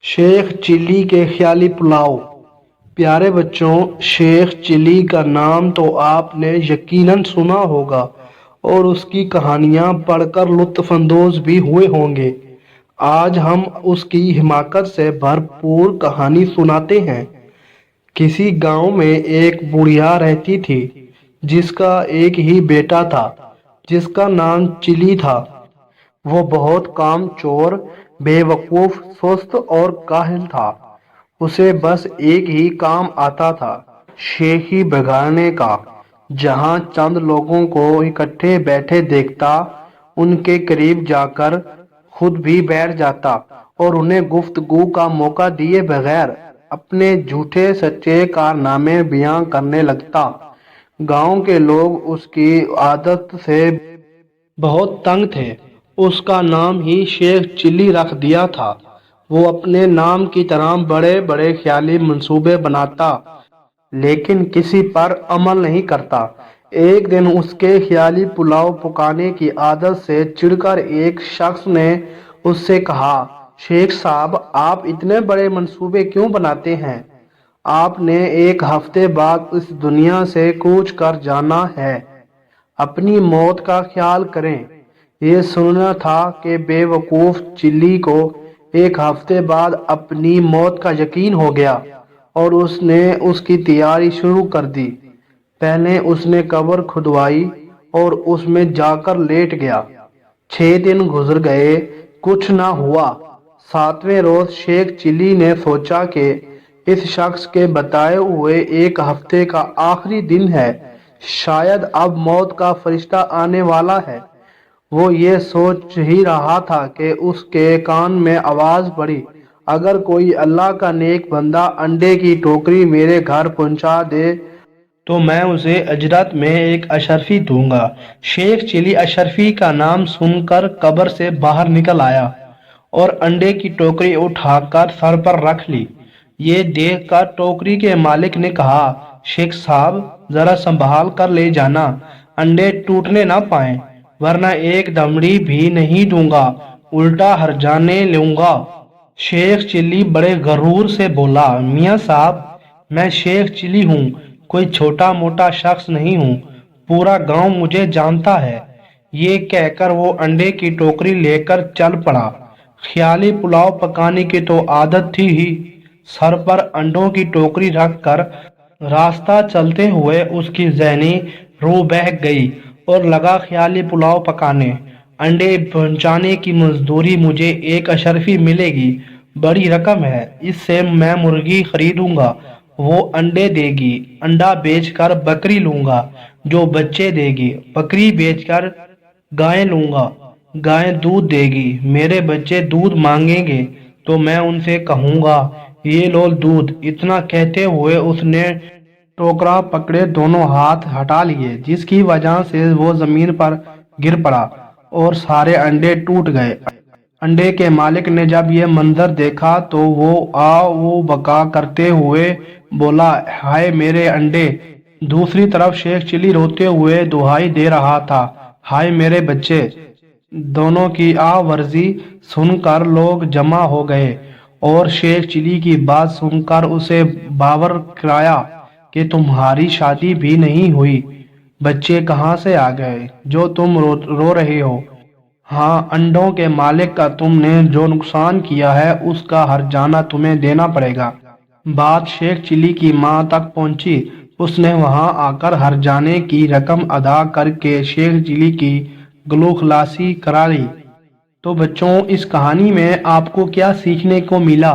شیخ چلی کے خیالی پلاؤ۔ پیارے بچوں، شیخ چلی کا نام تو آپ نے یقیناً سنا ہوگا اور اس کی کہانیاں پڑھ کر لطف اندوز بھی ہوئے ہوں گے۔ آج ہم اس کی حماقت سے بھرپور کہانی سناتے ہیں۔ کسی گاؤں میں ایک بڑھیا رہتی تھی جس کا ایک ہی بیٹا تھا جس کا نام چلی تھا۔ وہ بہت کام چور، بے وقوف، سست اور کاہل تھا۔ اسے بس ایک ہی کام آتا تھا، شیخی بگاڑنے کا۔ جہاں چند لوگوں کو اکٹھے بیٹھے دیکھتا، ان کے قریب جا کر خود بھی بیٹھ جاتا اور انہیں گفتگو کا موقع دیے بغیر اپنے جھوٹے سچے کارنامے بیاں کرنے لگتا۔ گاؤں کے لوگ اس کی عادت سے بہت تنگ تھے۔ اس کا نام ہی شیخ چلی رکھ دیا تھا۔ وہ اپنے نام کی طرح بڑے بڑے خیالی منصوبے بناتا لیکن کسی پر عمل نہیں کرتا۔ ایک دن اس کے خیالی پلاؤ پکانے کی عادت سے چڑھ کر ایک شخص نے اس سے کہا، شیخ صاحب، آپ اتنے بڑے منصوبے کیوں بناتے ہیں؟ آپ نے ایک ہفتے بعد اس دنیا سے کوچ کر جانا ہے۔ اپنی موت کا خیال کریں۔ یہ سننا تھا کہ بے وقوف چلی کو ایک ہفتے بعد اپنی موت کا یقین ہو گیا اور اس نے اس کی تیاری شروع کر دی۔ پہلے اس نے قبر کھدوائی اور اس میں جا کر لیٹ گیا۔ 6 دن گزر گئے، کچھ نہ ہوا۔ 7ویں روز شیخ چلی نے سوچا کہ اس شخص کے بتائے ہوئے ایک ہفتے کا آخری دن ہے، شاید اب موت کا فرشتہ آنے والا ہے۔ وہ یہ سوچ ہی رہا تھا کہ اس کے کان میں آواز پڑی، اگر کوئی اللہ کا نیک بندہ انڈے کی ٹوکری میرے گھر پہنچا دے تو میں اسے اجرت میں ایک اشرفی دوں گا۔ شیخ چلی اشرفی کا نام سن کر قبر سے باہر نکل آیا اور انڈے کی ٹوکری اٹھا کر سر پر رکھ لی۔ یہ دیکھ کر ٹوکری کے مالک نے کہا، شیخ صاحب، ذرا سنبھال کر لے جانا، انڈے ٹوٹنے نہ پائیں، ورنہ ایک دمڑی بھی نہیں دوں گا، الٹا ہرجانے لوں گا۔ شیخ چلی بڑے غرور سے بولا، میاں صاحب، میں شیخ چلی ہوں، کوئی چھوٹا موٹا شخص نہیں ہوں، پورا گاؤں مجھے جانتا ہے۔ یہ کہہ کر وہ انڈے کی ٹوکری لے کر چل پڑا۔ خیالی پلاؤ پکانے کی تو عادت تھی ہی، سر پر انڈوں کی ٹوکری رکھ کر راستہ چلتے ہوئے اس کی ذہنی روح بہک گئی اور لگا خیالی پلاؤ پکانے۔ انڈے پہنچانے کی مزدوری مجھے ایک اشرفی ملے گی، بڑی رقم ہے، اس سے میں مرغی خریدوں گا، وہ انڈے دے گی، انڈا بیچ کر بکری لوں گا جو بچے دے گی، بکری بیچ کر گائے لوں گا، گائے دودھ دے گی، میرے بچے دودھ مانگیں گے تو میں ان سے کہوں گا، یہ لو دودھ۔ اتنا کہتے ہوئے اس نے ٹوکرا پکڑے دونوں ہاتھ ہٹا لیے، جس کی وجہ سے وہ زمین پر گر پڑا اور سارے انڈے ٹوٹ گئے۔ انڈے کے مالک نے جب یہ منظر دیکھا تو وہ آؤ بکا کرتے ہوئے بولا، ہائے میرے انڈے۔ دوسری طرف شیخ چلی روتے ہوئے دہائی دے رہا تھا، ہائے میرے بچے۔ دونوں کی آہ ورزی سن کر لوگ جمع ہو گئے اور شیخ چلی کی بات سن کر اسے باور کرایا کہ تمہاری شادی بھی نہیں ہوئی، بچے کہاں سے آ گئے جو تم رو رہے ہو؟ ہاں، انڈوں کے مالک کا تم نے جو نقصان کیا ہے اس کا ہرجانہ تمہیں دینا پڑے گا۔ بات شیخ چلی کی ماں تک پہنچی، اس نے وہاں آ کر ہرجانے کی رقم ادا کر کے شیخ چلی کی گلو خلاصی کرا لی۔ تو بچوں، اس کہانی میں آپ کو کیا سیکھنے کو ملا؟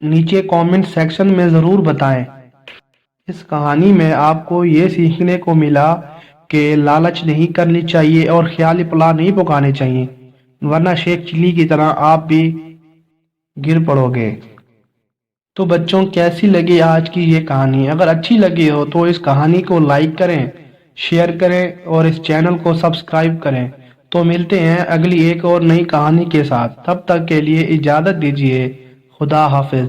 نیچے کامنٹ سیکشن میں ضرور بتائیں۔ اس کہانی میں آپ کو یہ سیکھنے کو ملا کہ لالچ نہیں کرنی چاہیے اور خیالی پلاؤ نہیں پکانے چاہیے، ورنہ شیخ چلی کی طرح آپ بھی گر پڑو گے۔ تو بچوں، کیسی لگی آج کی یہ کہانی؟ اگر اچھی لگی ہو تو اس کہانی کو لائک کریں، شیئر کریں اور اس چینل کو سبسکرائب کریں۔ تو ملتے ہیں اگلی ایک اور نئی کہانی کے ساتھ، تب تک کے لیے اجازت دیجیے، خدا حافظ۔